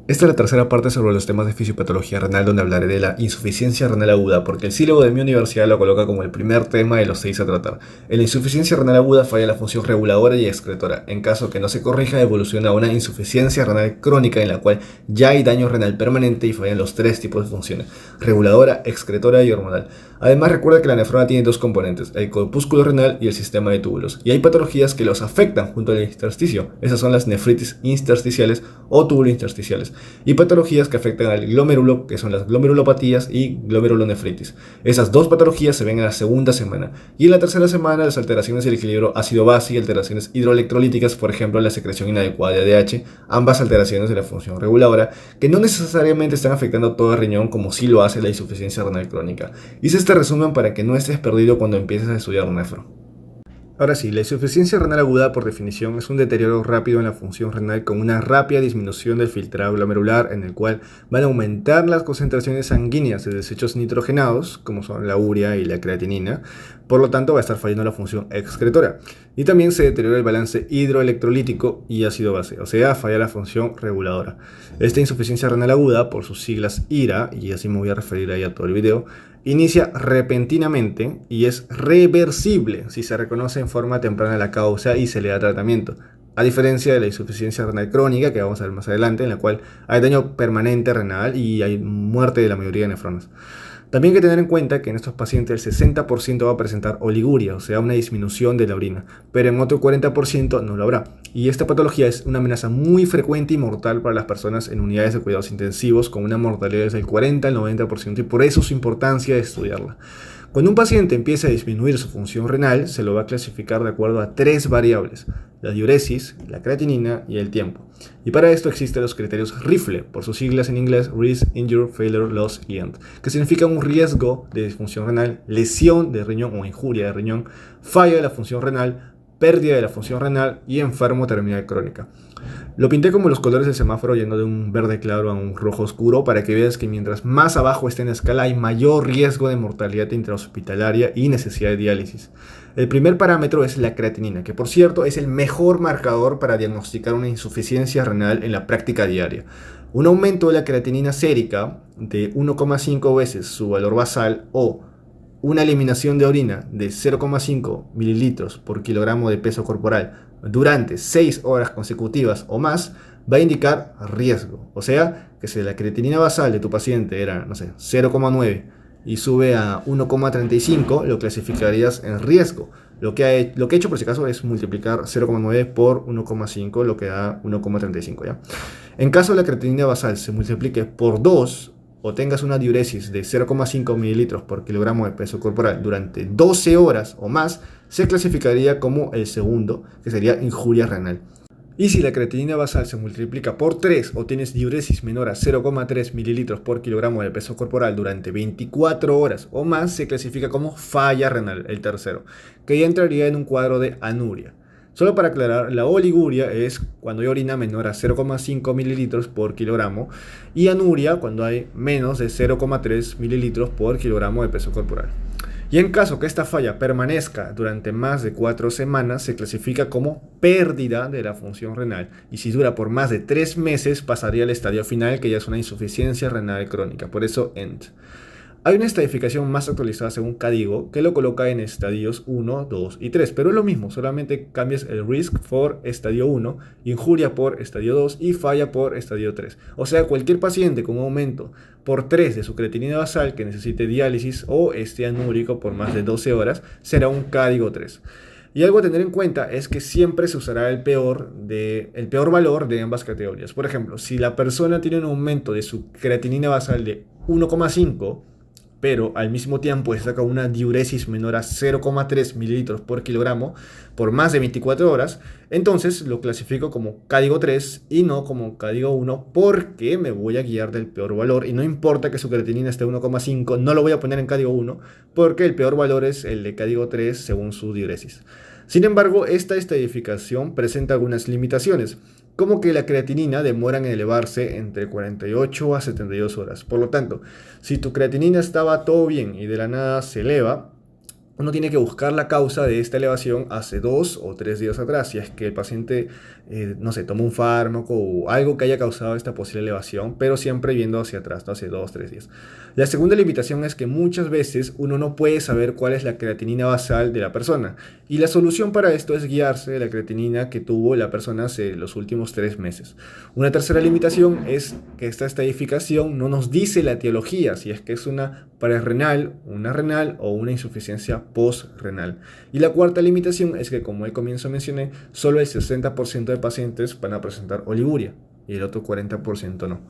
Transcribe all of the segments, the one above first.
Esta es la tercera parte sobre los temas de fisiopatología renal, donde hablaré de la insuficiencia renal aguda, porque el sílabo de mi universidad lo coloca como el primer tema de los 6 a tratar. En la insuficiencia renal aguda falla la función reguladora y excretora. En caso que no se corrija, evoluciona a una insuficiencia renal crónica en la cual ya hay daño renal permanente y fallan los tres tipos de funciones: reguladora, excretora y hormonal. Además, recuerda que la nefrona tiene dos componentes: el corpúsculo renal y el sistema de túbulos. Y hay patologías que los afectan junto al intersticio. Esas son las nefritis intersticiales o túbulo-intersticiales. Y patologías que afectan al glomérulo, que son las glomerulopatías y glomerulonefritis. Esas dos patologías se ven en la segunda semana. Y en la tercera semana, las alteraciones del equilibrio ácido-base y alteraciones hidroelectrolíticas, por ejemplo, la secreción inadecuada de ADH, ambas alteraciones de la función reguladora, que no necesariamente están afectando todo el riñón como sí lo hace la insuficiencia renal crónica. Hice este resumen para que no estés perdido cuando empieces a estudiar nefro. Ahora sí, la insuficiencia renal aguda por definición es un deterioro rápido en la función renal con una rápida disminución del filtrado glomerular, en el cual van a aumentar las concentraciones sanguíneas de desechos nitrogenados, como son la urea y la creatinina. Por lo tanto, va a estar fallando la función excretora. Y también se deteriora el balance hidroelectrolítico y ácido base, o sea, falla la función reguladora. Esta insuficiencia renal aguda, por sus siglas IRA, y así me voy a referir ahí a todo el video, inicia repentinamente y es reversible si se reconoce en forma temprana la causa y se le da tratamiento. A diferencia de la insuficiencia renal crónica, que vamos a ver más adelante, en la cual hay daño permanente renal y hay muerte de la mayoría de nefronas. También hay que tener en cuenta que en estos pacientes el 60% va a presentar oliguria, o sea, una disminución de la orina, pero en otro 40% no lo habrá. Y esta patología es una amenaza muy frecuente y mortal para las personas en unidades de cuidados intensivos, con una mortalidad del 40 al 90%, y por eso su importancia de estudiarla. Cuando un paciente empieza a disminuir su función renal, se lo va a clasificar de acuerdo a tres variables: la diuresis, la creatinina y el tiempo. Y para esto existen los criterios RIFLE, por sus siglas en inglés: Risk, Injury, Failure, Loss y End, que significa un riesgo de disfunción renal, lesión de riñón o injuria de riñón, falla de la función renal, pérdida de la función renal y enfermo terminal crónica. Lo pinté como los colores del semáforo, yendo de un verde claro a un rojo oscuro, para que veas que mientras más abajo esté en la escala hay mayor riesgo de mortalidad intrahospitalaria y necesidad de diálisis. El primer parámetro es la creatinina, que por cierto es el mejor marcador para diagnosticar una insuficiencia renal en la práctica diaria. Un aumento de la creatinina sérica de 1,5 veces su valor basal o una eliminación de orina de 0,5 mililitros por kilogramo de peso corporal durante 6 horas consecutivas o más va a indicar riesgo. O sea, que si la creatinina basal de tu paciente era, no sé, 0,9 y sube a 1,35, lo clasificarías en riesgo. Lo que he hecho por si acaso es multiplicar 0,9 por 1,5, lo que da 1,35, ¿ya? En caso de la creatinina basal se multiplique por 2 o tengas una diuresis de 0,5 mililitros por kilogramo de peso corporal durante 12 horas o más, se clasificaría como el segundo, que sería injuria renal. Y si la creatinina basal se multiplica por 3 o tienes diuresis menor a 0,3 mililitros por kilogramo de peso corporal durante 24 horas o más, se clasifica como falla renal, el tercero, que ya entraría en un cuadro de anuria. Solo para aclarar, la oliguria es cuando hay orina menor a 0,5 mililitros por kilogramo y anuria cuando hay menos de 0,3 mililitros por kilogramo de peso corporal. Y en caso que esta falla permanezca durante más de 4 semanas, se clasifica como pérdida de la función renal. Y si dura por más de 3 meses, pasaría al estadio final, que ya es una insuficiencia renal crónica. Por eso ENT. Hay una estadificación más actualizada según Cadigo, que lo coloca en estadios 1, 2 y 3, pero es lo mismo, solamente cambias el risk por estadio 1, injuria por estadio 2 y falla por estadio 3. O sea, cualquier paciente con un aumento por 3 de su creatinina basal que necesite diálisis o esté anúrico por más de 12 horas será un Cadigo 3. Y algo a tener en cuenta es que siempre se usará el peor valor de ambas categorías. Por ejemplo, si la persona tiene un aumento de su creatinina basal de 1,5, pero al mismo tiempo saca una diuresis menor a 0,3 mililitros por kilogramo por más de 24 horas, entonces lo clasifico como Cadigo 3 y no como Cadigo 1, porque me voy a guiar del peor valor y no importa que su creatinina esté 1,5, no lo voy a poner en Cadigo 1 porque el peor valor es el de Cadigo 3 según su diuresis. Sin embargo, esta estadificación presenta algunas limitaciones, como que la creatinina demora en elevarse entre 48 a 72 horas. Por lo tanto, si tu creatinina estaba todo bien y de la nada se eleva, uno tiene que buscar la causa de esta elevación hace 2 o 3 días atrás, si es que el paciente, no sé, toma un fármaco o algo que haya causado esta posible elevación, pero siempre viendo hacia atrás, ¿no? Hace 2 o 3 días. La segunda limitación es que muchas veces uno no puede saber cuál es la creatinina basal de la persona, y la solución para esto es guiarse de la creatinina que tuvo la persona hace los últimos 3 meses. Una tercera limitación es que esta estadificación no nos dice la etiología, si es que es una prerrenal, una renal o una insuficiencia postrenal. Y la cuarta limitación es que, como al comienzo mencioné, solo el 60% de pacientes van a presentar oliguria y el otro 40% no.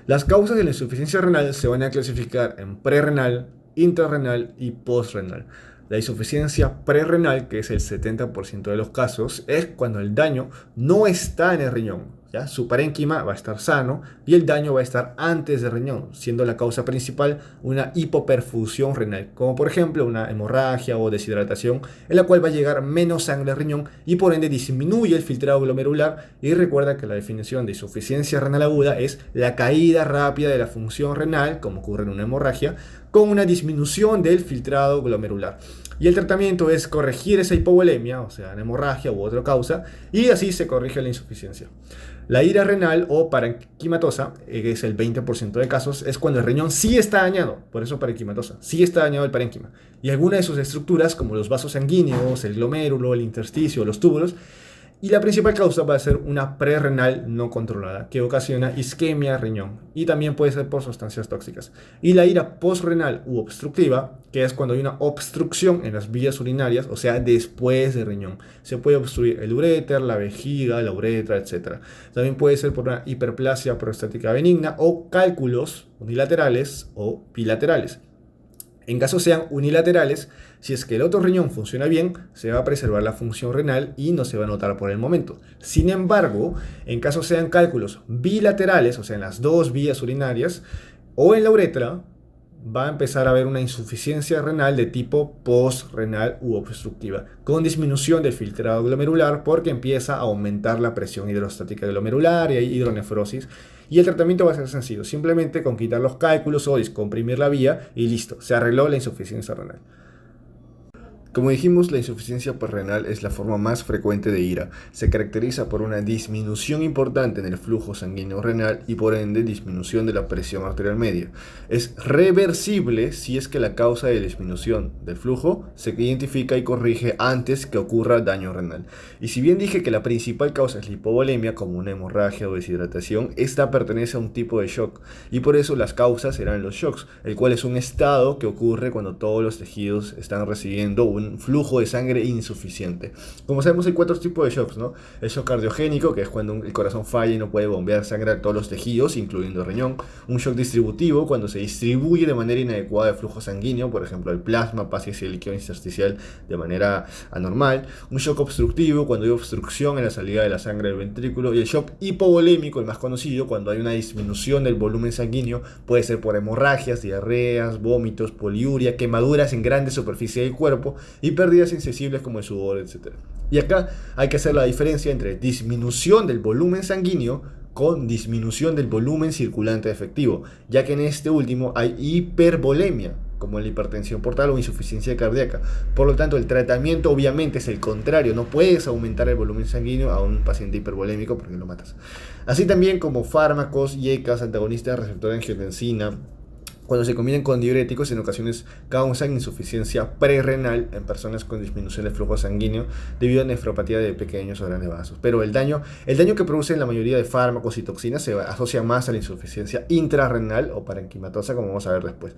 Las causas de la insuficiencia renal se van a clasificar en prerrenal, intrarrenal y postrenal. La insuficiencia prerrenal, que es el 70% de los casos, es cuando el daño no está en el riñón, ¿ya? Su parénquima va a estar sano y el daño va a estar antes del riñón, siendo la causa principal una hipoperfusión renal, como por ejemplo una hemorragia o deshidratación, en la cual va a llegar menos sangre al riñón y por ende disminuye el filtrado glomerular. Y recuerda que la definición de insuficiencia renal aguda es la caída rápida de la función renal, como ocurre en una hemorragia, con una disminución del filtrado glomerular. Y el tratamiento es corregir esa hipovolemia, o sea, una hemorragia u otra causa, y así se corrige la insuficiencia. La ira renal o parenquimatosa, que es el 20% de casos, es cuando el riñón sí está dañado, por eso parenquimatosa, sí está dañado el parénquima. Y alguna de sus estructuras, como los vasos sanguíneos, el glomérulo, el intersticio, los túbulos, y la principal causa va a ser una prerrenal no controlada, que ocasiona isquemia riñón, y también puede ser por sustancias tóxicas. Y la ira postrenal u obstructiva, que es cuando hay una obstrucción en las vías urinarias, o sea, después del riñón. Se puede obstruir el uréter, la vejiga, la uretra, etc. También puede ser por una hiperplasia prostática benigna o cálculos unilaterales o bilaterales. En caso sean unilaterales, si es que el otro riñón funciona bien, se va a preservar la función renal y no se va a notar por el momento. Sin embargo, en caso sean cálculos bilaterales, o sea, en las dos vías urinarias o en la uretra, va a empezar a haber una insuficiencia renal de tipo postrenal u obstructiva, con disminución del filtrado glomerular porque empieza a aumentar la presión hidrostática glomerular y hay hidronefrosis. Y el tratamiento va a ser sencillo, simplemente con quitar los cálculos o descomprimir la vía y listo, se arregló la insuficiencia renal. Como dijimos, la insuficiencia renal es la forma más frecuente de IRA. Se caracteriza por una disminución importante en el flujo sanguíneo renal y por ende disminución de la presión arterial media. Es reversible si es que la causa de disminución del flujo se identifica y corrige antes que ocurra daño renal. Y si bien dije que la principal causa es la hipovolemia, como una hemorragia o deshidratación, esta pertenece a un tipo de shock y por eso las causas serán los shocks, el cual es un estado que ocurre cuando todos los tejidos están recibiendo un flujo de sangre insuficiente. Como sabemos, hay 4 tipos de shocks, ¿no? El shock cardiogénico, que es cuando el corazón falla y no puede bombear sangre a todos los tejidos, incluyendo el riñón. Un shock distributivo, cuando se distribuye de manera inadecuada el flujo sanguíneo, por ejemplo, el plasma pasa hacia el líquido intersticial de manera anormal. Un shock obstructivo, cuando hay obstrucción en la salida de la sangre del ventrículo. Y el shock hipovolémico, el más conocido, cuando hay una disminución del volumen sanguíneo, puede ser por hemorragias, diarreas, vómitos, poliuria, quemaduras en grandes superficies del cuerpo y pérdidas insensibles como el sudor, etc. Y acá hay que hacer la diferencia entre disminución del volumen sanguíneo con disminución del volumen circulante efectivo, ya que en este último hay hipervolemia, como la hipertensión portal o insuficiencia cardíaca. Por lo tanto, el tratamiento obviamente es el contrario, no puedes aumentar el volumen sanguíneo a un paciente hipervolémico porque lo matas. Así también como fármacos y ECAs, antagonistas de receptor de angiotensina, cuando se combinan con diuréticos, en ocasiones causan insuficiencia prerrenal en personas con disminución del flujo sanguíneo debido a nefropatía de pequeños o grandes vasos. Pero el daño que producen la mayoría de fármacos y toxinas se asocia más a la insuficiencia intrarrenal o parenquimatosa, como vamos a ver después.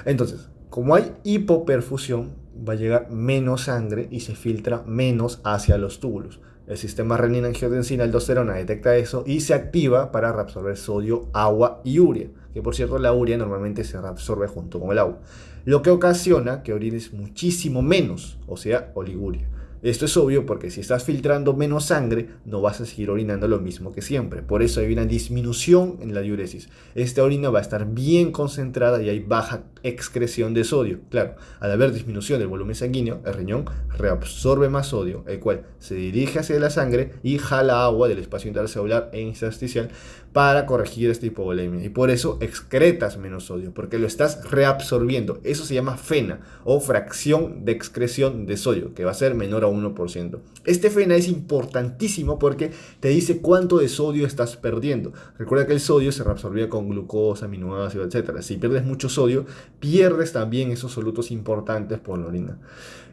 Entonces, como hay hipoperfusión, va a llegar menos sangre y se filtra menos hacia los túbulos. El sistema renina-angiotensina-aldosterona detecta eso y se activa para reabsorber sodio, agua y urea, que por cierto la urea normalmente se reabsorbe junto con el agua, lo que ocasiona que orines muchísimo menos, o sea, oliguria. Esto es obvio porque si estás filtrando menos sangre, no vas a seguir orinando lo mismo que siempre. Por eso hay una disminución en la diuresis. Esta orina va a estar bien concentrada y hay baja excreción de sodio. Claro, al haber disminución del volumen sanguíneo, el riñón reabsorbe más sodio, el cual se dirige hacia la sangre y jala agua del espacio intercelular e intersticial para corregir esta hipovolemia. Y por eso excretas menos sodio, porque lo estás reabsorbiendo. Eso se llama FeNA o fracción de excreción de sodio, que va a ser menor a 1%. Este FeNA es importantísimo porque te dice cuánto de sodio estás perdiendo. Recuerda que el sodio se reabsorbía con glucosa, aminoácidos, etc. Si pierdes mucho sodio, pierdes también esos solutos importantes por la orina.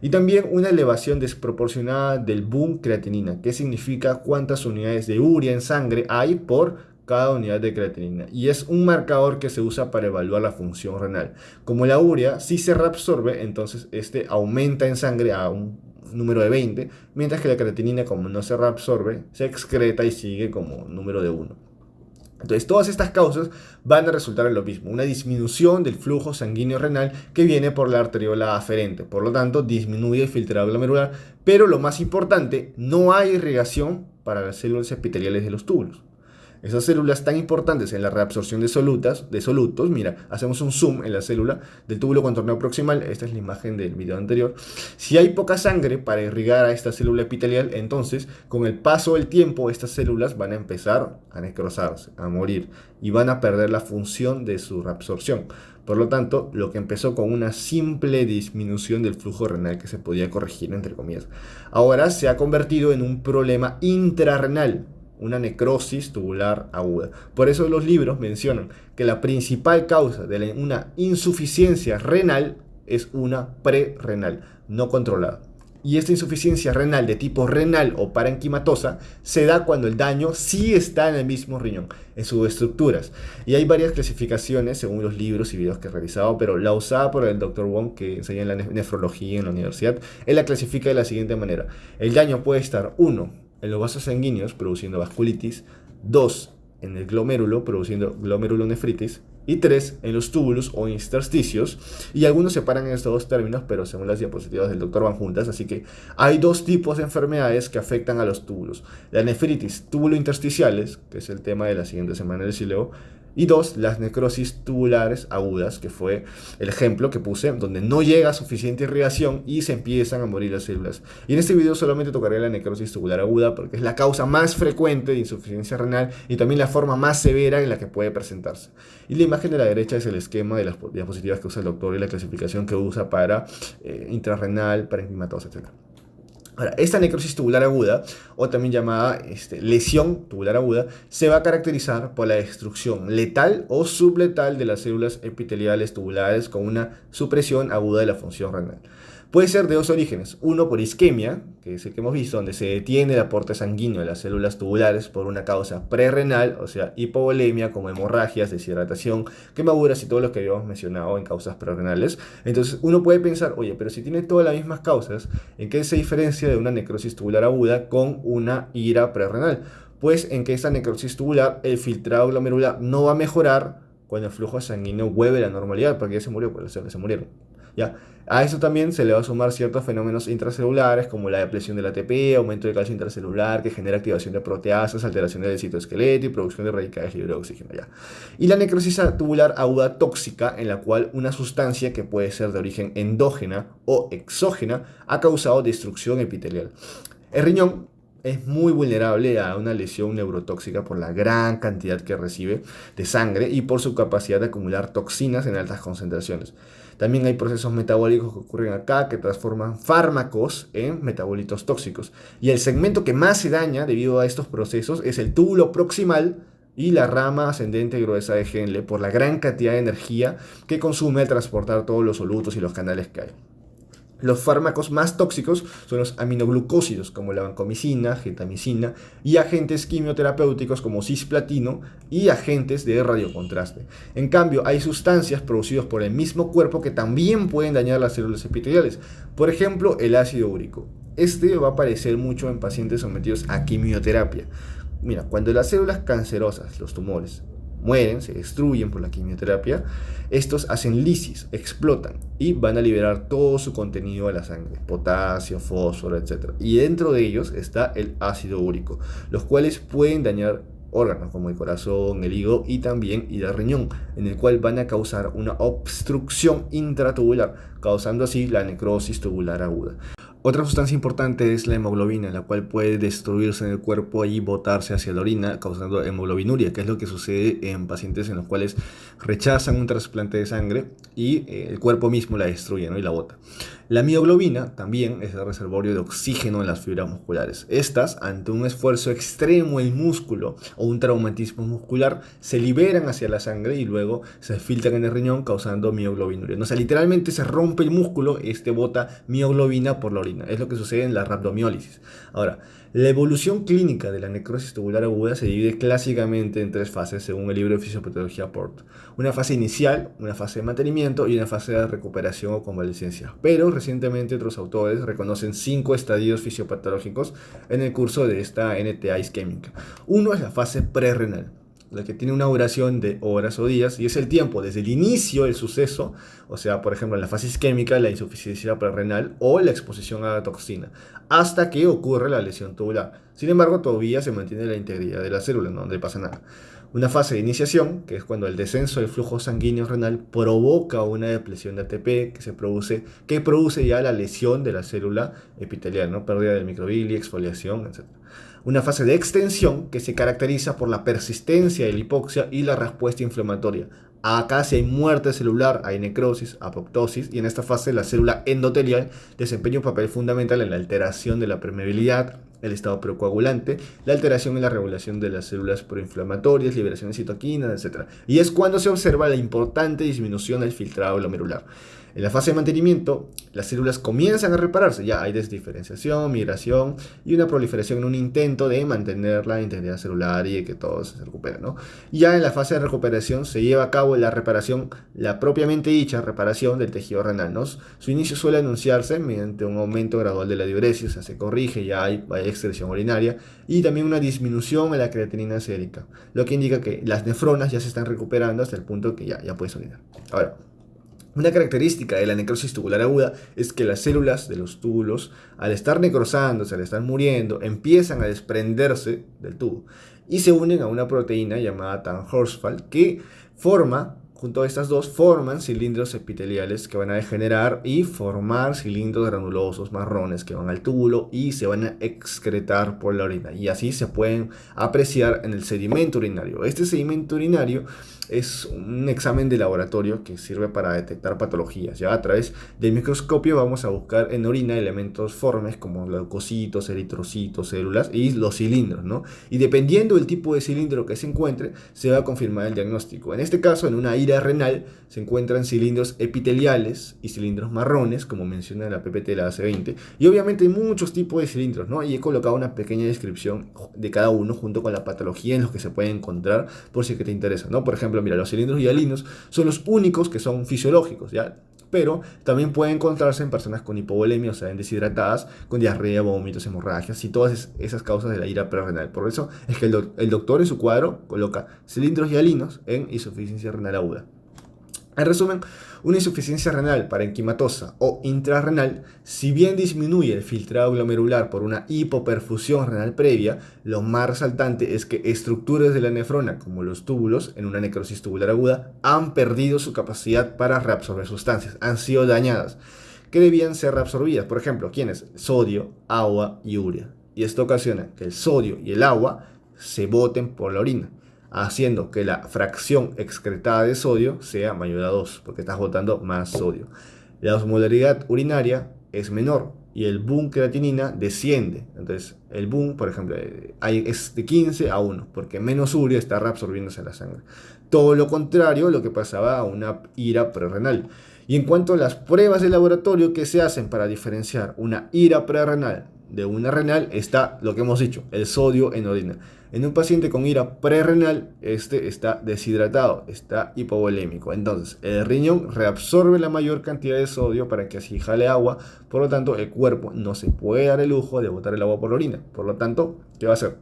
Y también una elevación desproporcionada del boom creatinina, que significa cuántas unidades de urea en sangre hay por cada unidad de creatinina, y es un marcador que se usa para evaluar la función renal. Como la urea sí se reabsorbe, entonces este aumenta en sangre a un número de 20, mientras que la creatinina, como no se reabsorbe, se excreta y sigue como número de 1. Entonces, todas estas causas van a resultar en lo mismo, una disminución del flujo sanguíneo renal que viene por la arteriola aferente. Por lo tanto, disminuye el filtrado glomerular, pero lo más importante, no hay irrigación para las células epiteliales de los túbulos. Esas células tan importantes en la reabsorción de solutos, mira, hacemos un zoom en la célula del túbulo contorneo proximal, esta es la imagen del video anterior. Si hay poca sangre para irrigar a esta célula epitelial, entonces con el paso del tiempo estas células van a empezar a necrosarse, a morir y van a perder la función de su reabsorción. Por lo tanto, lo que empezó con una simple disminución del flujo renal que se podía corregir, entre comillas, ahora se ha convertido en un problema intrarrenal, una necrosis tubular aguda. Por eso los libros mencionan que la principal causa de una insuficiencia renal es una prerrenal, no controlada. Y esta insuficiencia renal de tipo renal o parenquimatosa se da cuando el daño sí está en el mismo riñón, en sus estructuras. Y hay varias clasificaciones según los libros y videos que he realizado, pero la usada por el Dr. Wong, que enseña en la nefrología en la universidad, él la clasifica de la siguiente manera. El daño puede estar 1 en los vasos sanguíneos, produciendo vasculitis; 2 en el glomérulo, produciendo glomerulonefritis; y 3 en los túbulos o intersticios. Y algunos separan en estos dos términos, pero según las diapositivas del doctor van juntas, así que hay dos tipos de enfermedades que afectan a los túbulos: la nefritis túbulo-intersticiales, que es el tema de la siguiente semana del Sileo, y 2, las necrosis tubulares agudas, que fue el ejemplo que puse, donde no llega suficiente irrigación y se empiezan a morir las células. Y en este video solamente tocaré la necrosis tubular aguda porque es la causa más frecuente de insuficiencia renal y también la forma más severa en la que puede presentarse. Y la imagen de la derecha es el esquema de las diapositivas que usa el doctor y la clasificación que usa para intrarrenal, parenquimatosa, etc. Ahora, esta necrosis tubular aguda, o también llamada lesión tubular aguda, se va a caracterizar por la destrucción letal o subletal de las células epiteliales tubulares con una supresión aguda de la función renal. Puede ser de dos orígenes: uno por isquemia, que es el que hemos visto, donde se detiene el aporte sanguíneo de las células tubulares por una causa prerrenal, o sea, hipovolemia, como hemorragias, deshidratación, quemaduras y todo lo que habíamos mencionado en causas prerrenales. Entonces uno puede pensar, oye, pero si tiene todas las mismas causas, ¿en qué se diferencia de una necrosis tubular aguda con una IRA prerrenal? Pues en que esta necrosis tubular, el filtrado glomerular no va a mejorar cuando el flujo sanguíneo vuelve a la normalidad, porque ya se murió, pues se murieron. ¿Ya? A eso también se le va a sumar ciertos fenómenos intracelulares como la depresión del ATP, aumento de calcio intracelular que genera activación de proteasas, alteración del citoesqueleto y producción de radicales libres de oxígeno. ¿Ya? Y la necrosis tubular aguda tóxica, en la cual una sustancia que puede ser de origen endógena o exógena ha causado destrucción epitelial. El riñón es muy vulnerable a una lesión neurotóxica por la gran cantidad que recibe de sangre y por su capacidad de acumular toxinas en altas concentraciones. También hay procesos metabólicos que ocurren acá que transforman fármacos en metabolitos tóxicos. Y el segmento que más se daña debido a estos procesos es el túbulo proximal y la rama ascendente gruesa de Henle por la gran cantidad de energía que consume al transportar todos los solutos y los canales que hay. Los fármacos más tóxicos son los aminoglucósidos como la vancomicina, gentamicina y agentes quimioterapéuticos como cisplatino y agentes de radiocontraste. En cambio, hay sustancias producidas por el mismo cuerpo que también pueden dañar las células epiteliales. Por ejemplo, el ácido úrico. Este va a aparecer mucho en pacientes sometidos a quimioterapia. Mira, cuando las células cancerosas, los tumores, mueren, se destruyen por la quimioterapia, estos hacen lisis, explotan y van a liberar todo su contenido a la sangre, potasio, fósforo, etc. Y dentro de ellos está el ácido úrico, los cuales pueden dañar órganos como el corazón, el hígado y también el riñón, en el cual van a causar una obstrucción intratubular, causando así la necrosis tubular aguda. Otra sustancia importante es la hemoglobina, la cual puede destruirse en el cuerpo y botarse hacia la orina, causando hemoglobinuria, que es lo que sucede en pacientes en los cuales rechazan un trasplante de sangre y el cuerpo mismo la destruye, ¿no? Y la bota. La mioglobina también es el reservorio de oxígeno en las fibras musculares. Estas, ante un esfuerzo extremo del músculo o un traumatismo muscular, se liberan hacia la sangre y luego se filtran en el riñón causando mioglobinuria. O sea, literalmente se rompe el músculo, bota mioglobina por la orina. Es lo que sucede en la rhabdomiólisis. Ahora, la evolución clínica de la necrosis tubular aguda se divide clásicamente en tres fases según el libro de Fisiopatología Port. Una fase inicial, una fase de mantenimiento y una fase de recuperación o convalescencia. Pero recientemente otros autores reconocen 5 estadios fisiopatológicos en el curso de esta NTA isquémica. Uno es la fase prerrenal, la que tiene una duración de horas o días, y es el tiempo desde el inicio del suceso, o sea, por ejemplo, en la fase isquémica, la insuficiencia prerrenal o la exposición a la toxina, hasta que ocurre la lesión tubular. Sin embargo, todavía se mantiene la integridad de la célula, no le pasa nada. Una fase de iniciación, que es cuando el descenso del flujo sanguíneo renal provoca una depresión de ATP que produce ya la lesión de la célula epitelial, ¿no? Pérdida del microvilli, exfoliación, etc. Una fase de extensión que se caracteriza por la persistencia de la hipoxia y la respuesta inflamatoria. Acá si hay muerte celular, hay necrosis, apoptosis, y en esta fase la célula endotelial desempeña un papel fundamental en la alteración de la permeabilidad, el estado precoagulante, la alteración en la regulación de las células proinflamatorias, liberación de citoquinas, etc. Y es cuando se observa la importante disminución del filtrado glomerular. En la fase de mantenimiento, las células comienzan a repararse, ya hay desdiferenciación, migración y una proliferación en un intento de mantener la integridad celular y de que todo se recupere, ¿no? Ya en la fase de recuperación se lleva a cabo la reparación, la propiamente dicha reparación del tejido renal, ¿no? Su inicio suele anunciarse mediante un aumento gradual de la diuresis, o sea, se corrige, ya hay excreción urinaria y también una disminución en la creatinina sérica, lo que indica que las nefronas ya se están recuperando hasta el punto que ya puedes orinar. Ahora, una característica de la necrosis tubular aguda es que las células de los túbulos, al estar necrosándose, al estar muriendo, empiezan a desprenderse del tubo y se unen a una proteína llamada Tan-Horsfall que junto a estas dos, forman cilindros epiteliales que van a degenerar y formar cilindros granulosos marrones que van al túbulo y se van a excretar por la orina. Y así se pueden apreciar en el sedimento urinario. Este sedimento urinario es un examen de laboratorio que sirve para detectar patologías. Ya a través del microscopio vamos a buscar en orina elementos formes como leucocitos, eritrocitos, células y los cilindros, ¿no? Y dependiendo del tipo de cilindro que se encuentre, se va a confirmar el diagnóstico. En este caso, en una ira renal se encuentran cilindros epiteliales y cilindros marrones, como menciona la PPT de la AC20. Y obviamente hay muchos tipos de cilindros, ¿no? Y he colocado una pequeña descripción de cada uno junto con la patología en los que se puede encontrar por si que te interesa, ¿no? Por ejemplo, mira, los cilindros hialinos son los únicos que son fisiológicos, ¿ya? Pero también puede encontrarse en personas con hipovolemia, o sea, en deshidratadas, con diarrea, vómitos, hemorragias y todas esas causas de la ira prerrenal. Por eso es que el doctor en su cuadro coloca cilindros hialinos en insuficiencia renal aguda. En resumen, una insuficiencia renal parenquimatosa o intrarrenal, si bien disminuye el filtrado glomerular por una hipoperfusión renal previa, lo más resaltante es que estructuras de la nefrona, como los túbulos, en una necrosis tubular aguda, han perdido su capacidad para reabsorber sustancias, han sido dañadas, que debían ser reabsorbidas. Por ejemplo, ¿quiénes? Sodio, agua y urea. Y esto ocasiona que el sodio y el agua se boten por la orina, haciendo que la fracción excretada de sodio sea mayor a 2, porque estás botando más sodio. La osmolaridad urinaria es menor y el boom creatinina desciende. Entonces, el boom, por ejemplo, es de 15 a 1, porque menos urea está reabsorbiéndose a la sangre. Todo lo contrario a lo que pasaba a una ira prerrenal. Y en cuanto a las pruebas de laboratorio que se hacen para diferenciar una ira prerrenal de una renal, está lo que hemos dicho, el sodio en orina. En un paciente con ira prerrenal, este está deshidratado, está hipovolémico. Entonces, el riñón reabsorbe la mayor cantidad de sodio para que así jale agua. Por lo tanto, el cuerpo no se puede dar el lujo de botar el agua por la orina. Por lo tanto, ¿qué va a hacer?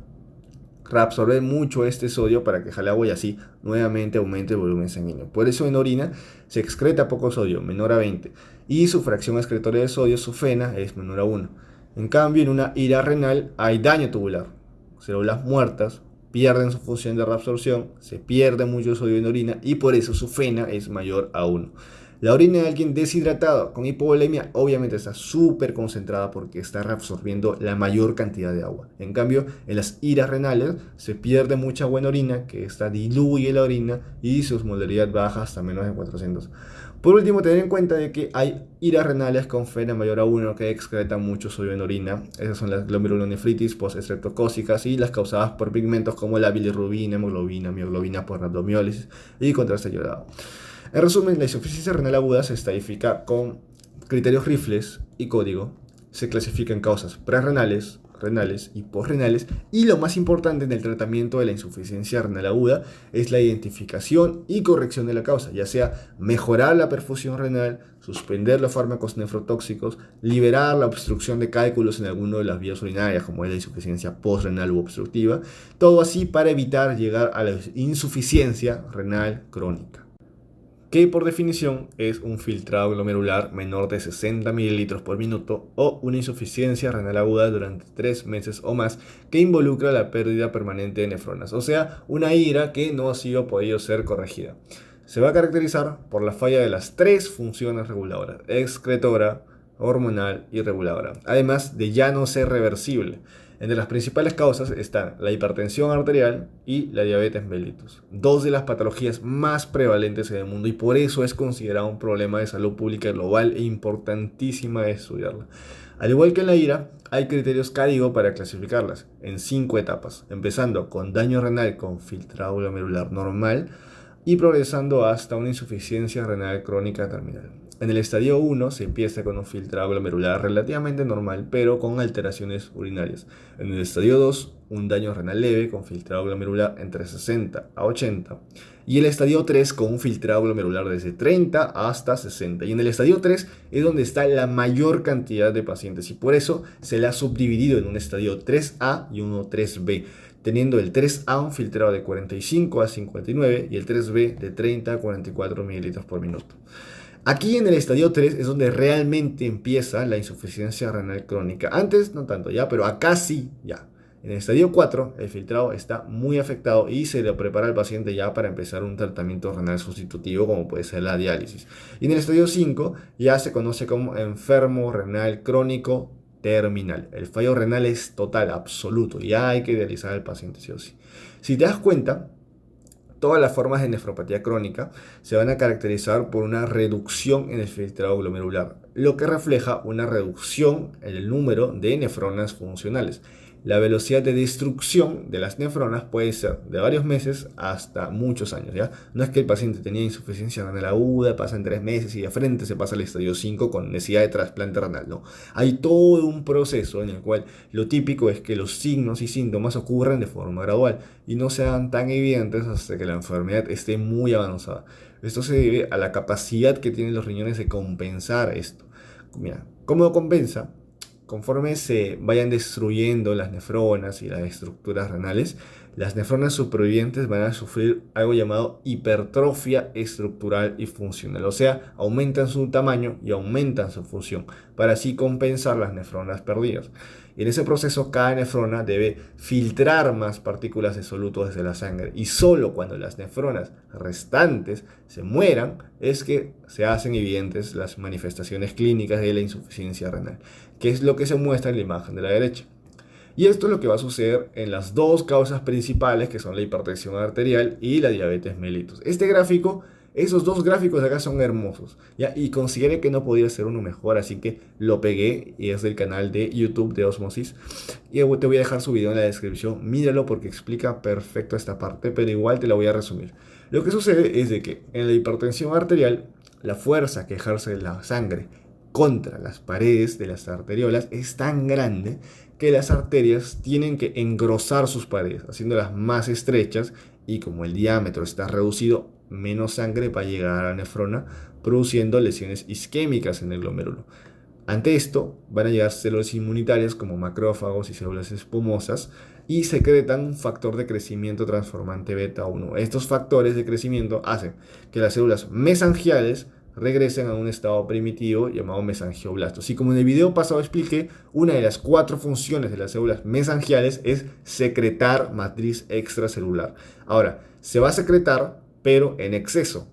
Reabsorber mucho este sodio para que jale agua y así nuevamente aumente el volumen sanguíneo. Por eso en orina se excreta poco sodio, menor a 20, y su fracción excretoria de sodio, su FeNA, es menor a 1. En cambio, en una ira renal hay daño tubular. Células muertas pierden su función de reabsorción, se pierde mucho sodio en orina y por eso su FeNA es mayor a 1. La orina de alguien deshidratado con hipovolemia obviamente está súper concentrada porque está reabsorbiendo la mayor cantidad de agua. En cambio, en las iras renales se pierde mucha buena orina, que esta diluye la orina y su osmolaridad baja hasta menos de 400. Por último, tener en cuenta de que hay iras renales con fena mayor a 1 que excretan mucho sodio en orina. Esas son las glomerulonefritis post-estreptocócicas y las causadas por pigmentos como la bilirrubina, hemoglobina, mioglobina por rhabdomiólisis y contraste iodado. En resumen, la insuficiencia renal aguda se estadifica con criterios Rifles y código. Se clasifica en causas prerrenales, renales y postrenales. Y lo más importante en el tratamiento de la insuficiencia renal aguda es la identificación y corrección de la causa, ya sea mejorar la perfusión renal, suspender los fármacos nefrotóxicos, liberar la obstrucción de cálculos en alguna de las vías urinarias, como es la insuficiencia postrenal u obstructiva. Todo así para evitar llegar a la insuficiencia renal crónica, que por definición es un filtrado glomerular menor de 60 ml por minuto o una insuficiencia renal aguda durante 3 meses o más que involucra la pérdida permanente de nefronas, o sea, una ira que no ha sido podido ser corregida. Se va a caracterizar por la falla de las 3 funciones reguladoras: excretora, hormonal y reguladora, además de ya no ser reversible. Entre las principales causas están la hipertensión arterial y la diabetes mellitus, dos de las patologías más prevalentes en el mundo, y por eso es considerado un problema de salud pública global e importantísima de estudiarla. Al igual que en la IRA, hay criterios CADIGO para clasificarlas en 5 etapas, empezando con daño renal con filtrado glomerular normal y progresando hasta una insuficiencia renal crónica terminal. En el estadio 1 se empieza con un filtrado glomerular relativamente normal, pero con alteraciones urinarias. En el estadio 2, un daño renal leve con filtrado glomerular entre 60 a 80. Y el estadio 3 con un filtrado glomerular desde 30 hasta 60. Y en el estadio 3 es donde está la mayor cantidad de pacientes, y por eso se le ha subdividido en un estadio 3A y uno 3B, teniendo el 3A un filtrado de 45 a 59 y el 3B de 30 a 44 ml por minuto. Aquí en el estadio 3 es donde realmente empieza la insuficiencia renal crónica. Antes no tanto ya, pero acá sí ya. En el estadio 4 el filtrado está muy afectado y se le prepara al paciente ya para empezar un tratamiento renal sustitutivo, como puede ser la diálisis. Y en el estadio 5 ya se conoce como enfermo renal crónico terminal. El fallo renal es total, absoluto. Ya hay que dializar al paciente sí o sí. Si te das cuenta, todas las formas de nefropatía crónica se van a caracterizar por una reducción en el filtrado glomerular, lo que refleja una reducción en el número de nefronas funcionales. La velocidad de destrucción de las nefronas puede ser de varios meses hasta muchos años, ¿ya? No es que el paciente tenía insuficiencia renal aguda, pasa en 3 meses y de frente se pasa al estadio 5 con necesidad de trasplante renal, no. Hay todo un proceso en el cual lo típico es que los signos y síntomas ocurren de forma gradual y no sean tan evidentes hasta que la enfermedad esté muy avanzada. Esto se debe a la capacidad que tienen los riñones de compensar esto. Mira, ¿cómo lo compensa? Conforme se vayan destruyendo las nefronas y las estructuras renales, las nefronas supervivientes van a sufrir algo llamado hipertrofia estructural y funcional, o sea, aumentan su tamaño y aumentan su función para así compensar las nefronas perdidas. Y en ese proceso, cada nefrona debe filtrar más partículas de soluto desde la sangre, y solo cuando las nefronas restantes se mueran es que se hacen evidentes las manifestaciones clínicas de la insuficiencia renal, que es lo que se muestra en la imagen de la derecha. Y esto es lo que va a suceder en las dos causas principales, que son la hipertensión arterial y la diabetes mellitus. Esos dos gráficos de acá son hermosos, ¿ya? Y consideré que no podía ser uno mejor, así que lo pegué, y es del canal de YouTube de Osmosis. Y te voy a dejar su video en la descripción, míralo porque explica perfecto esta parte, pero igual te la voy a resumir. Lo que sucede es de que en la hipertensión arterial, la fuerza que ejerce la sangre contra las paredes de las arteriolas es tan grande que las arterias tienen que engrosar sus paredes, haciéndolas más estrechas, y como el diámetro está reducido, menos sangre va a llegar a la nefrona, produciendo lesiones isquémicas en el glomérulo. Ante esto, van a llegar células inmunitarias como macrófagos y células espumosas y secretan un factor de crecimiento transformante beta 1. Estos factores de crecimiento hacen que las células mesangiales regresen a un estado primitivo llamado mesangioblastos. Y como en el video pasado expliqué, una de las 4 funciones de las células mesangiales es secretar matriz extracelular. Ahora, se va a secretar, pero en exceso.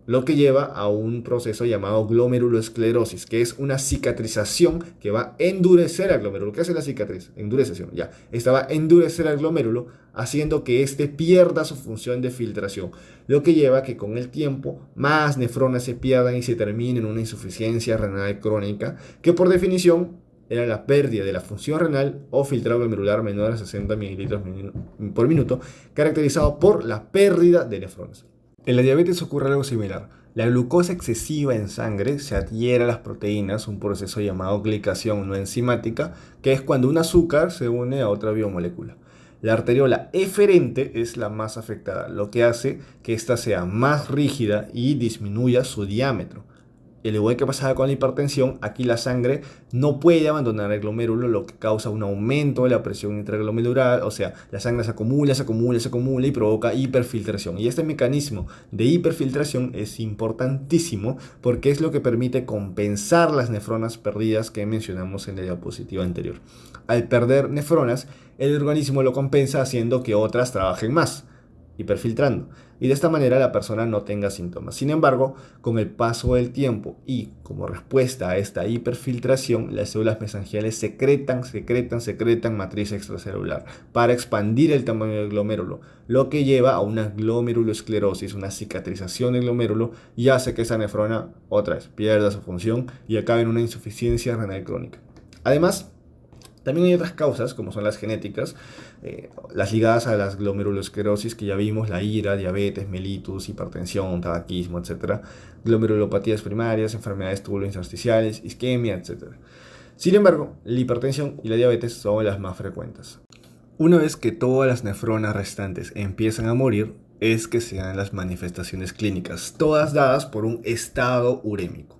lo que lleva a un proceso llamado glomerulosclerosis, que es una cicatrización que va a endurecer al glomérulo. ¿Qué hace la cicatriz? Endurececión, ya. Esta va a endurecer al glomérulo, haciendo que éste pierda su función de filtración, lo que lleva a que con el tiempo más nefronas se pierdan y se termine en una insuficiencia renal crónica, que por definición era la pérdida de la función renal o filtrado glomerular menor a 60 mililitros por minuto, caracterizado por la pérdida de nefronas. En la diabetes ocurre algo similar. La glucosa excesiva en sangre se adhiere a las proteínas, un proceso llamado glicación no enzimática, que es cuando un azúcar se une a otra biomolécula. La arteriola eferente es la más afectada, lo que hace que ésta sea más rígida y disminuya su diámetro. Al igual que pasaba con la hipertensión, aquí la sangre no puede abandonar el glomérulo, lo que causa un aumento de la presión intraglomerular, o sea, la sangre se acumula y provoca hiperfiltración. Y este mecanismo de hiperfiltración es importantísimo porque es lo que permite compensar las nefronas perdidas que mencionamos en la diapositiva anterior. Al perder nefronas, el organismo lo compensa haciendo que otras trabajen más, hiperfiltrando, y de esta manera la persona no tenga síntomas. Sin embargo, con el paso del tiempo y como respuesta a esta hiperfiltración, las células mesangiales secretan matriz extracelular para expandir el tamaño del glomérulo, lo que lleva a una glomerulosclerosis, una cicatrización del glomérulo, y hace que esa nefrona otra vez pierda su función y acabe en una insuficiencia renal crónica. Además, también hay otras causas, como son las genéticas, las ligadas a las glomerulosclerosis que ya vimos, la ira, diabetes, mellitus, hipertensión, tabaquismo, etc. Glomerulopatías primarias, enfermedades tubulointersticiales, isquemia, etc. Sin embargo, la hipertensión y la diabetes son las más frecuentes. Una vez que todas las nefronas restantes empiezan a morir, es que se dan las manifestaciones clínicas, todas dadas por un estado urémico.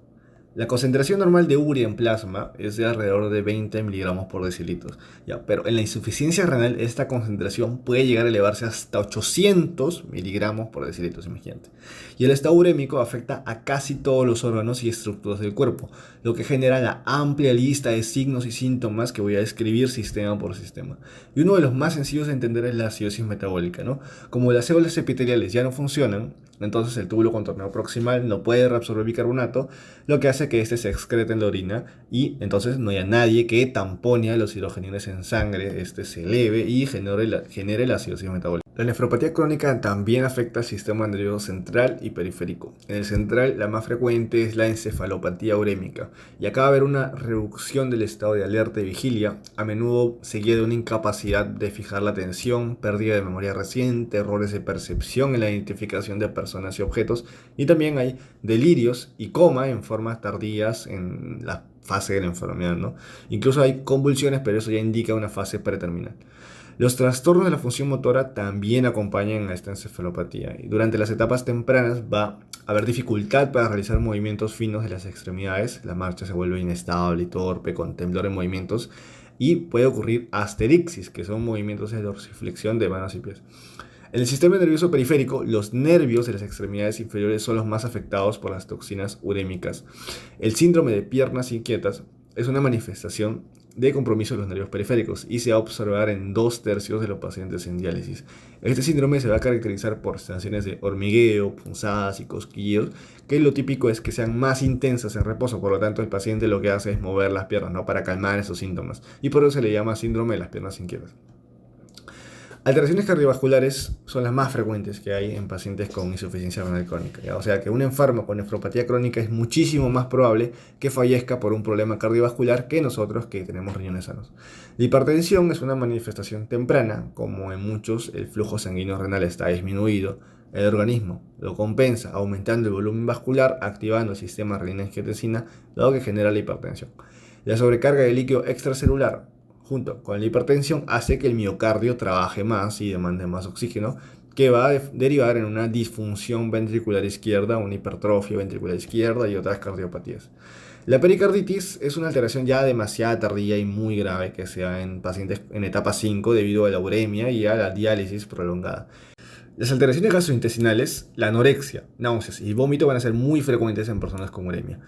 La concentración normal de urea en plasma es de alrededor de 20 miligramos por decilitro, ¿ya? Pero en la insuficiencia renal esta concentración puede llegar a elevarse hasta 800 miligramos por decilitro, imagínate. Y el estado urémico afecta a casi todos los órganos y estructuras del cuerpo, lo que genera la amplia lista de signos y síntomas que voy a describir sistema por sistema. Y uno de los más sencillos de entender es la acidosis metabólica, ¿no? Como las células epiteliales ya no funcionan, entonces el túbulo contorneado proximal no puede reabsorber bicarbonato, lo que hace que este se excrete en la orina y entonces no haya nadie que tampone a los hidrogeniones en sangre, este se eleve y genere la acidosis metabólica. La nefropatía crónica también afecta al sistema nervioso central y periférico. En el central, la más frecuente es la encefalopatía urémica, y acá va a haber una reducción del estado de alerta y vigilia, a menudo seguida de una incapacidad de fijar la atención, pérdida de memoria reciente, errores de percepción en la identificación de personas y objetos, y también hay delirios y coma en formas tardías en la fase de la enfermedad, ¿no? Incluso hay convulsiones, pero eso ya indica una fase preterminal. Los trastornos de la función motora también acompañan a esta encefalopatía y durante las etapas tempranas va a haber dificultad para realizar movimientos finos de las extremidades, la marcha se vuelve inestable y torpe con temblor en movimientos y puede ocurrir asterixis, que son movimientos de dorsiflexión de manos y pies. En el sistema nervioso periférico, los nervios de las extremidades inferiores son los más afectados por las toxinas urémicas. El síndrome de piernas inquietas es una manifestación de compromiso de los nervios periféricos y se va a observar en 2/3 de los pacientes en diálisis. Este síndrome se va a caracterizar por sensaciones de hormigueo, punzadas y cosquillos, que lo típico es que sean más intensas en reposo, por lo tanto el paciente lo que hace es mover las piernas, ¿no?, para calmar esos síntomas, y por eso se le llama síndrome de las piernas inquietas. Alteraciones cardiovasculares son las más frecuentes que hay en pacientes con insuficiencia renal crónica, ¿ya? O sea que un enfermo con nefropatía crónica es muchísimo más probable que fallezca por un problema cardiovascular que nosotros que tenemos riñones sanos. La hipertensión es una manifestación temprana, como en muchos el flujo sanguíneo renal está disminuido. El organismo lo compensa aumentando el volumen vascular, activando el sistema renina-angiotensina, lo que genera la hipertensión. La sobrecarga de líquido extracelular junto con la hipertensión hace que el miocardio trabaje más y demande más oxígeno, que va a derivar en una disfunción ventricular izquierda, una hipertrofia ventricular izquierda y otras cardiopatías. La pericarditis es una alteración ya demasiado tardía y muy grave que se da en pacientes en etapa 5 debido a la uremia y a la diálisis prolongada. Las alteraciones gastrointestinales, la anorexia, náuseas y vómito van a ser muy frecuentes en personas con uremia.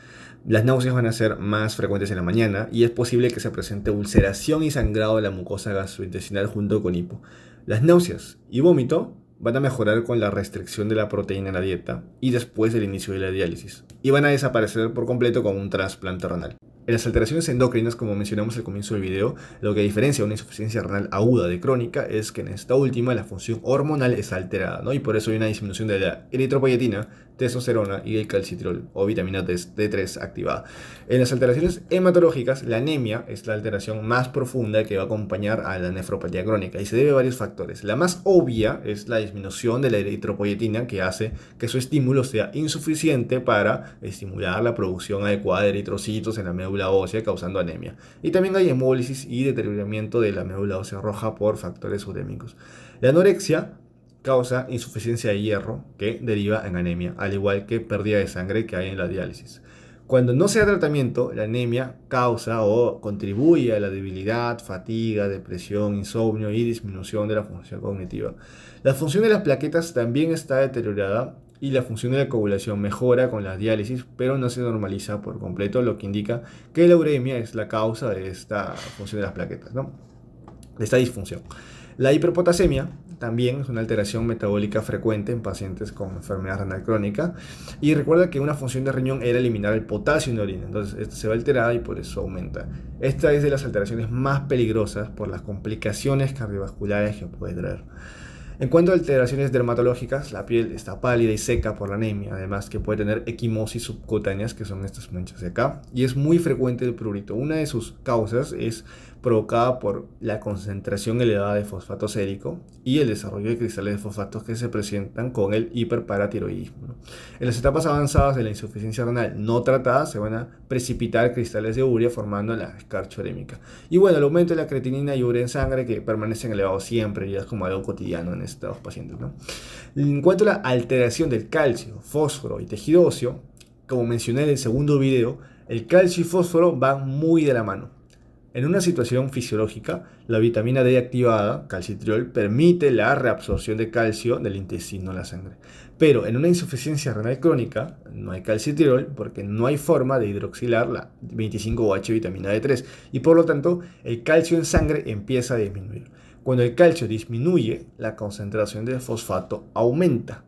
Las náuseas van a ser más frecuentes en la mañana y es posible que se presente ulceración y sangrado de la mucosa gastrointestinal junto con hipo. Las náuseas y vómito van a mejorar con la restricción de la proteína en la dieta y después del inicio de la diálisis, y van a desaparecer por completo con un trasplante renal. En las alteraciones endocrinas, como mencionamos al comienzo del video, lo que diferencia una insuficiencia renal aguda de crónica es que en esta última la función hormonal está alterada, ¿no? Y por eso hay una disminución de la eritropoyetina, testosterona y el calcitriol o vitamina D3 activada. En las alteraciones hematológicas, la anemia es la alteración más profunda que va a acompañar a la nefropatía crónica y se debe a varios factores. La más obvia es la disminución de la eritropoyetina, que hace que su estímulo sea insuficiente para estimular la producción adecuada de eritrocitos en la médula ósea, causando anemia. Y también hay hemólisis y deterioramiento de la médula ósea roja por factores urémicos. La anorexia causa insuficiencia de hierro, que deriva en anemia, al igual que pérdida de sangre que hay en la diálisis. Cuando no se da tratamiento, la anemia causa o contribuye a la debilidad, fatiga, depresión, insomnio y disminución de la función cognitiva. La función de las plaquetas también está deteriorada y la función de la coagulación mejora con la diálisis, pero no se normaliza por completo, lo que indica que la uremia es la causa de esta función de las plaquetas, ¿no? De esta disfunción. La hiperpotasemia también es una alteración metabólica frecuente en pacientes con enfermedad renal crónica, y recuerda que una función de riñón era eliminar el potasio en la orina, entonces esta se va alterada y por eso aumenta. Esta es de las alteraciones más peligrosas por las complicaciones cardiovasculares que puede traer. En cuanto a alteraciones dermatológicas, la piel está pálida y seca por la anemia, además que puede tener equimosis subcutáneas, que son estas manchas de acá, y es muy frecuente el prurito. Una de sus causas es provocada por la concentración elevada de fosfato sérico y el desarrollo de cristales de fosfatos que se presentan con el hiperparatiroidismo, ¿no? En las etapas avanzadas de la insuficiencia renal no tratada se van a precipitar cristales de urea formando la escarcha urémica. Y bueno, el aumento de la creatinina y urea en sangre, que permanecen elevados siempre y es como algo cotidiano en estos pacientes, ¿no? En cuanto a la alteración del calcio, fósforo y tejido óseo, como mencioné en el segundo video, el calcio y fósforo van muy de la mano. En una situación fisiológica, la vitamina D activada, calcitriol, permite la reabsorción de calcio del intestino a la sangre. Pero en una insuficiencia renal crónica no hay calcitriol porque no hay forma de hidroxilar la 25OH vitamina D3 y por lo tanto el calcio en sangre empieza a disminuir. Cuando el calcio disminuye, la concentración de fosfato aumenta.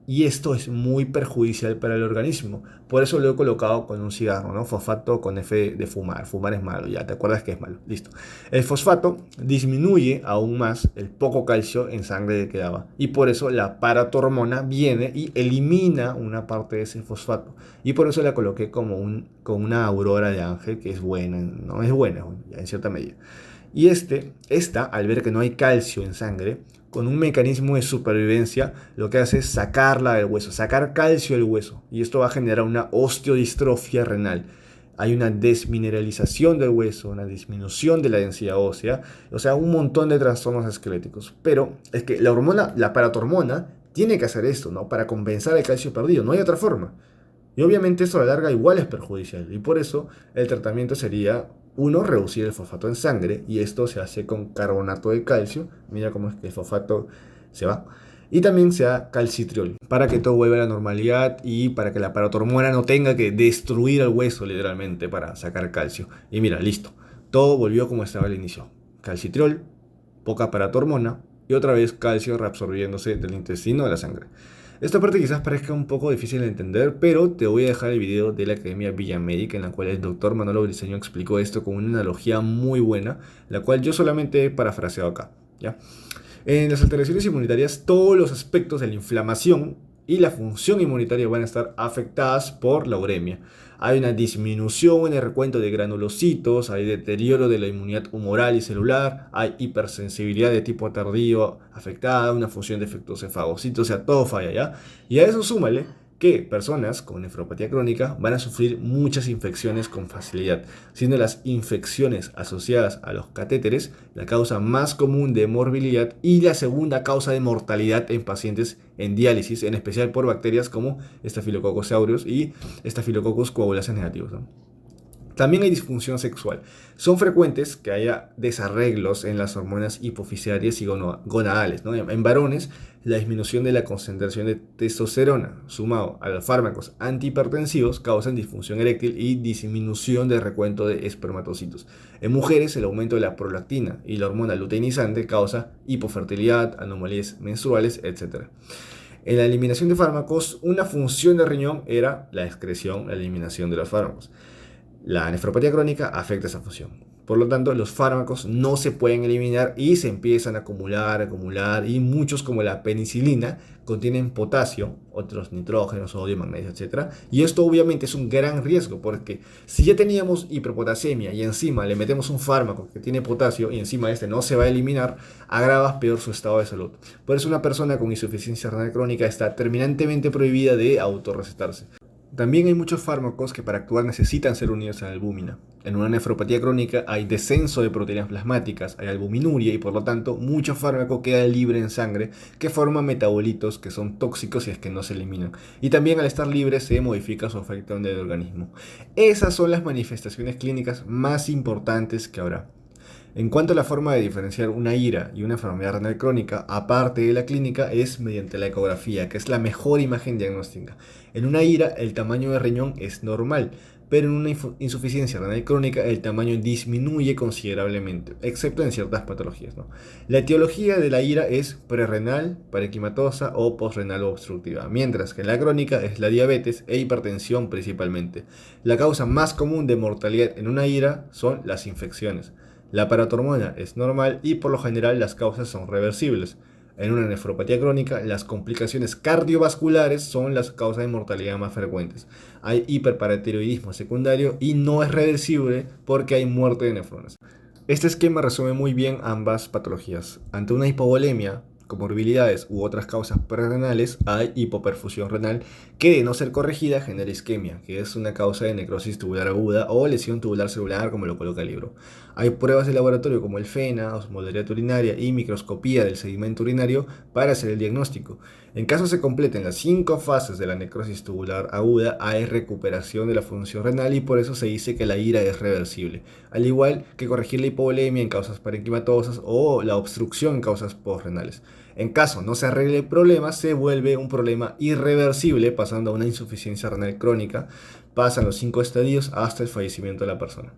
Y esto es muy perjudicial para el organismo. Por eso lo he colocado con un cigarro, ¿no? Fosfato con F de fumar. Fumar es malo, ya te acuerdas que es malo. Listo. El fosfato disminuye aún más el poco calcio en sangre que quedaba. Y por eso la paratormona viene y elimina una parte de ese fosfato. Y por eso la coloqué como con una aurora de ángel, que es buena, ¿no? Es buena, ya en cierta medida. Y esta, al ver que no hay calcio en sangre, con un mecanismo de supervivencia, lo que hace es sacarla del hueso, sacar calcio del hueso. Y esto va a generar una osteodistrofia renal. Hay una desmineralización del hueso, una disminución de la densidad ósea, o sea, un montón de trastornos esqueléticos. Pero es que la hormona, la paratormona, tiene que hacer esto, ¿no? Para compensar el calcio perdido, no hay otra forma. Y obviamente esto a la larga igual es perjudicial. Y por eso el tratamiento sería: uno, reducir el fosfato en sangre, y esto se hace con carbonato de calcio. Mira cómo es que el fosfato se va. Y también se da calcitriol, para que todo vuelva a la normalidad y para que la paratormona no tenga que destruir el hueso literalmente para sacar calcio. Y mira, listo. Todo volvió como estaba al inicio. Calcitriol, poca paratormona y otra vez calcio reabsorbiéndose del intestino a la sangre. Esta parte quizás parezca un poco difícil de entender, pero te voy a dejar el video de la Academia Villamedic, en la cual el doctor Manolo Briceño explicó esto con una analogía muy buena, la cual yo solamente he parafraseado acá, ¿ya? En las alteraciones inmunitarias, todos los aspectos de la inflamación y la función inmunitaria van a estar afectadas por la uremia. Hay una disminución en el recuento de granulocitos, hay deterioro de la inmunidad humoral y celular, hay hipersensibilidad de tipo tardío afectada, una función defectuosa de fagocitos, o sea, todo falla, ¿ya? Y a eso súmale que personas con nefropatía crónica van a sufrir muchas infecciones con facilidad, siendo las infecciones asociadas a los catéteres la causa más común de morbilidad y la segunda causa de mortalidad en pacientes en diálisis, en especial por bacterias como Staphylococcus aureus y Staphylococcus coagulase negativos, ¿no? También hay disfunción sexual. Son frecuentes que haya desarreglos en las hormonas hipofisarias y gonadales, ¿no? En varones, la disminución de la concentración de testosterona, sumado a los fármacos antihipertensivos, causan disfunción eréctil y disminución del recuento de espermatocitos. En mujeres, el aumento de la prolactina y la hormona luteinizante causa hipofertilidad, anomalías menstruales, etc. En la eliminación de fármacos, una función del riñón era la excreción, la eliminación de los fármacos. La nefropatía crónica afecta esa función. Por lo tanto, los fármacos no se pueden eliminar y se empiezan a acumular, y muchos como la penicilina contienen potasio, otros nitrógeno, sodio, magnesio, etc. Y esto obviamente es un gran riesgo porque si ya teníamos hiperpotasemia y encima le metemos un fármaco que tiene potasio y encima este no se va a eliminar, agravas peor su estado de salud. Por eso una persona con insuficiencia renal crónica está terminantemente prohibida de autorrecetarse. También hay muchos fármacos que para actuar necesitan ser unidos a la albúmina. En una nefropatía crónica hay descenso de proteínas plasmáticas, hay albuminuria y por lo tanto mucho fármaco queda libre en sangre que forma metabolitos que son tóxicos si es que no se eliminan. Y también al estar libre se modifica su efecto en el organismo. Esas son las manifestaciones clínicas más importantes que habrá. En cuanto a la forma de diferenciar una IRA y una enfermedad renal crónica, aparte de la clínica, es mediante la ecografía, que es la mejor imagen diagnóstica. En una IRA, el tamaño de riñón es normal, pero en una insuficiencia renal crónica, el tamaño disminuye considerablemente, excepto en ciertas patologías, ¿no? La etiología de la IRA es prerrenal, parenquimatosa o postrenal obstructiva, mientras que la crónica es la diabetes e hipertensión principalmente. La causa más común de mortalidad en una IRA son las infecciones. La paratormona es normal y por lo general las causas son reversibles. En una nefropatía crónica, las complicaciones cardiovasculares son las causas de mortalidad más frecuentes. Hay hiperparatiroidismo secundario y no es reversible porque hay muerte de nefronas. Este esquema resume muy bien ambas patologías. Ante una hipovolemia, comorbilidades u otras causas prerrenales, hay hipoperfusión renal que de no ser corregida genera isquemia, que es una causa de necrosis tubular aguda o lesión tubular celular como lo coloca el libro. Hay pruebas de laboratorio como el FENA, osmolalidad urinaria y microscopía del sedimento urinario para hacer el diagnóstico. En caso se completen las 5 fases de la necrosis tubular aguda, hay recuperación de la función renal y por eso se dice que la IRA es reversible, al igual que corregir la hipovolemia en causas parenquimatosas o la obstrucción en causas postrenales. En caso no se arregle el problema, se vuelve un problema irreversible pasando a una insuficiencia renal crónica, pasan los 5 estadios hasta el fallecimiento de la persona.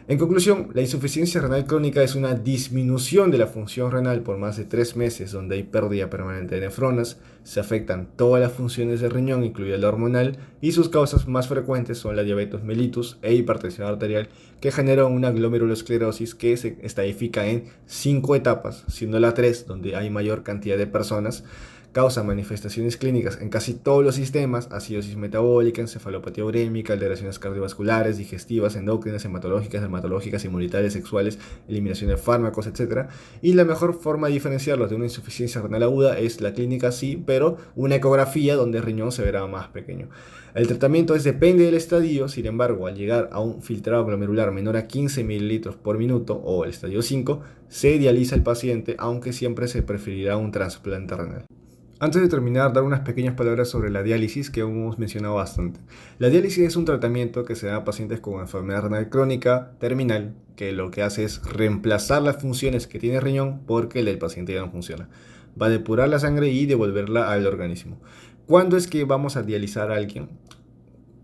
En conclusión, la insuficiencia renal crónica es una disminución de la función renal por más de 3 meses donde hay pérdida permanente de nefronas, se afectan todas las funciones del riñón, incluida la hormonal, y sus causas más frecuentes son la diabetes mellitus e hipertensión arterial que generan una glomerulosclerosis que se estadifica en 5 etapas, siendo la 3 donde hay mayor cantidad de personas. Causa manifestaciones clínicas en casi todos los sistemas: acidosis metabólica, encefalopatía urémica, alteraciones cardiovasculares, digestivas, endocrinas, hematológicas, dermatológicas, inmunitarias, sexuales, eliminación de fármacos, etc. Y la mejor forma de diferenciarlos de una insuficiencia renal aguda es la clínica, sí, pero una ecografía donde el riñón se verá más pequeño. El tratamiento depende del estadio, sin embargo, al llegar a un filtrado glomerular menor a 15 ml por minuto o el estadio 5, se dializa el paciente, aunque siempre se preferirá un trasplante renal. Antes de terminar, dar unas pequeñas palabras sobre la diálisis que hemos mencionado bastante. La diálisis es un tratamiento que se da a pacientes con enfermedad renal crónica terminal, que lo que hace es reemplazar las funciones que tiene el riñón porque el del paciente ya no funciona. Va a depurar la sangre y devolverla al organismo. ¿Cuándo es que vamos a dializar a alguien?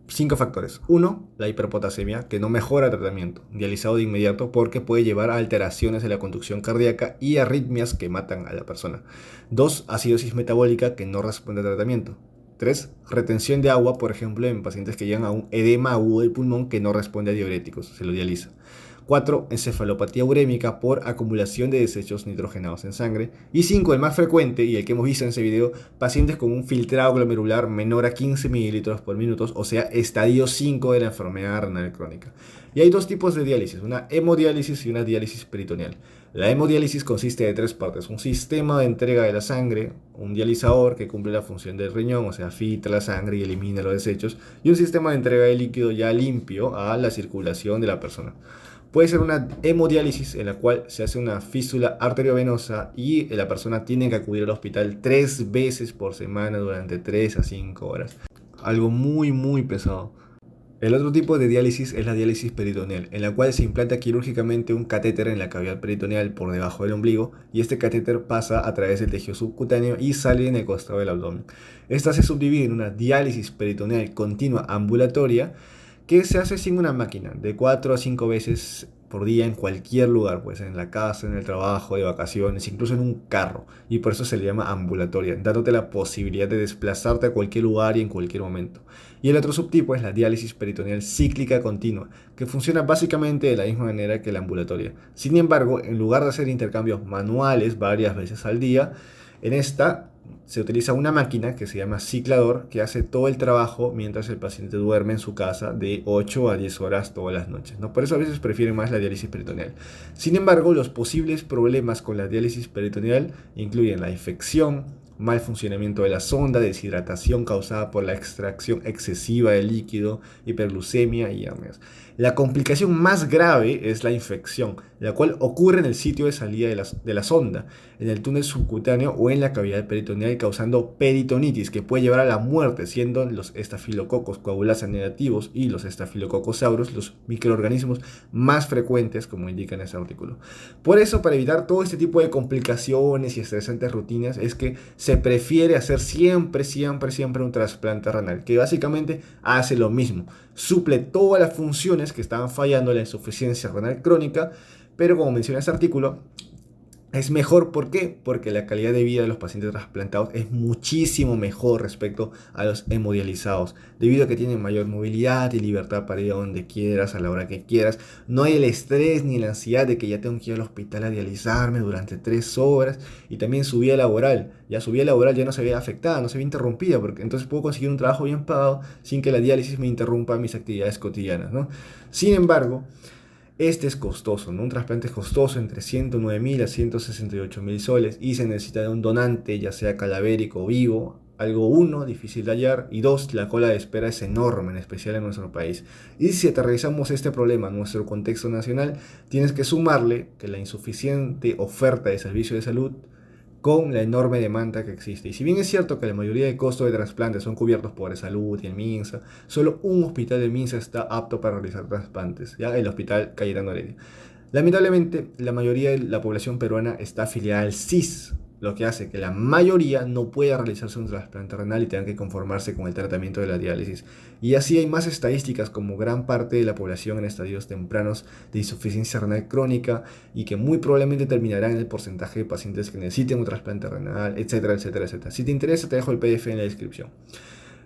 5 factores. 1. La hiperpotasemia, que no mejora el tratamiento, dializado de inmediato porque puede llevar a alteraciones de la conducción cardíaca y arritmias que matan a la persona. 2. Acidosis metabólica, que no responde al tratamiento. 3. Retención de agua, por ejemplo, en pacientes que llegan a un edema agudo del pulmón que no responde a diuréticos, se lo dializa. 4. Encefalopatía urémica por acumulación de desechos nitrogenados en sangre. Y 5. El más frecuente y el que hemos visto en ese video, pacientes con un filtrado glomerular menor a 15 ml por minuto, o sea, estadio 5 de la enfermedad renal crónica. Y hay 2 tipos de diálisis, una hemodiálisis y una diálisis peritoneal. La hemodiálisis consiste de 3 partes: un sistema de entrega de la sangre, un dializador que cumple la función del riñón, o sea, filtra la sangre y elimina los desechos, y un sistema de entrega de líquido ya limpio a la circulación de la persona. Puede ser una hemodiálisis en la cual se hace una fístula arteriovenosa y la persona tiene que acudir al hospital 3 veces por semana durante 3 a 5 horas. Algo muy pesado. El otro tipo de diálisis es la diálisis peritoneal, en la cual se implanta quirúrgicamente un catéter en la cavidad peritoneal por debajo del ombligo y este catéter pasa a través del tejido subcutáneo y sale en el costado del abdomen. Esta se subdivide en una diálisis peritoneal continua ambulatoria que se hace sin una máquina, de 4 a 5 veces por día en cualquier lugar, pues en la casa, en el trabajo, de vacaciones, incluso en un carro, y por eso se le llama ambulatoria, dándote la posibilidad de desplazarte a cualquier lugar y en cualquier momento. Y el otro subtipo es la diálisis peritoneal cíclica continua, que funciona básicamente de la misma manera que la ambulatoria. Sin embargo, en lugar de hacer intercambios manuales varias veces al día, en esta se utiliza una máquina que se llama ciclador que hace todo el trabajo mientras el paciente duerme en su casa de 8 a 10 horas todas las noches, ¿no? Por eso a veces prefieren más la diálisis peritoneal. Sin embargo, los posibles problemas con la diálisis peritoneal incluyen la infección, mal funcionamiento de la sonda, deshidratación causada por la extracción excesiva de líquido, hiperglucemia y hernias. La complicación más grave es la infección, la cual ocurre en el sitio de salida de la sonda, en el túnel subcutáneo o en la cavidad peritoneal, causando peritonitis que puede llevar a la muerte, siendo los estafilococos coagulasa negativos y los estafilococos aureus los microorganismos más frecuentes, como indica en este artículo. Por eso, para evitar todo este tipo de complicaciones y estresantes rutinas, es que se prefiere hacer siempre un trasplante renal, que básicamente hace lo mismo, suple todas las funciones que estaban fallando en la insuficiencia renal crónica, pero como menciona este artículo, es mejor. ¿Por qué? Porque la calidad de vida de los pacientes trasplantados es muchísimo mejor respecto a los hemodializados, debido a que tienen mayor movilidad y libertad para ir a donde quieras, a la hora que quieras. No hay el estrés ni la ansiedad de que ya tengo que ir al hospital a dializarme durante 3 horas, y también su vida laboral. Ya su vida laboral ya no se ve afectada, no se ve interrumpida, porque entonces puedo conseguir un trabajo bien pagado sin que la diálisis me interrumpa mis actividades cotidianas, ¿no? Sin embargo, este es costoso, ¿no? Un trasplante es costoso, entre 109.000 a 168.000 soles, y se necesita de un donante, ya sea cadavérico o vivo. Algo, uno, difícil de hallar, y dos, la cola de espera es enorme, en especial en nuestro país. Y si aterrizamos este problema en nuestro contexto nacional, tienes que sumarle que la insuficiente oferta de servicios de salud con la enorme demanda que existe. Y si bien es cierto que la mayoría de costos de trasplantes son cubiertos por Salud y el MINSA, solo un hospital del MINSA está apto para realizar trasplantes, ¿ya? El Hospital Cayetano Heredia. Lamentablemente, la mayoría de la población peruana está afiliada al CIS, lo que hace que la mayoría no pueda realizarse un trasplante renal y tengan que conformarse con el tratamiento de la diálisis. Y así hay más estadísticas como gran parte de la población en estadios tempranos de insuficiencia renal crónica, y que muy probablemente terminarán en el porcentaje de pacientes que necesiten un trasplante renal, etcétera, etcétera, etcétera. Si te interesa, te dejo el PDF en la descripción.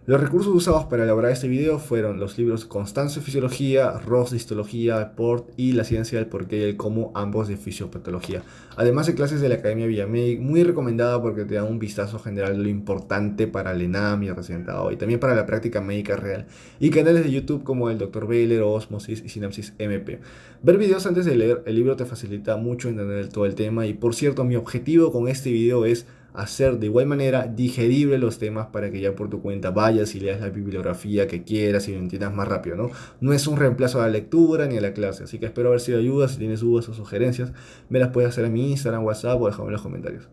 Los recursos usados para elaborar este video fueron los libros Constanzo de Fisiología, Ross de Histología, Port y La Ciencia del Porqué y el Cómo, ambos de Fisiopatología. Además de clases de la Academia Villamedic, muy recomendada porque te da un vistazo general de lo importante para el ENAM y el residentado, y también para la práctica médica real. Y canales de YouTube como el Dr. Baylor, Osmosis y Sinapsis MP. Ver videos antes de leer el libro te facilita mucho entender todo el tema, y por cierto, mi objetivo con este video es hacer de igual manera digerible los temas para que ya por tu cuenta vayas y leas la bibliografía que quieras y lo entiendas más rápido, ¿no? No es un reemplazo a la lectura ni a la clase, así que espero haber sido de ayuda. Si tienes dudas o sugerencias, me las puedes hacer en mi Instagram, WhatsApp o déjame en los comentarios.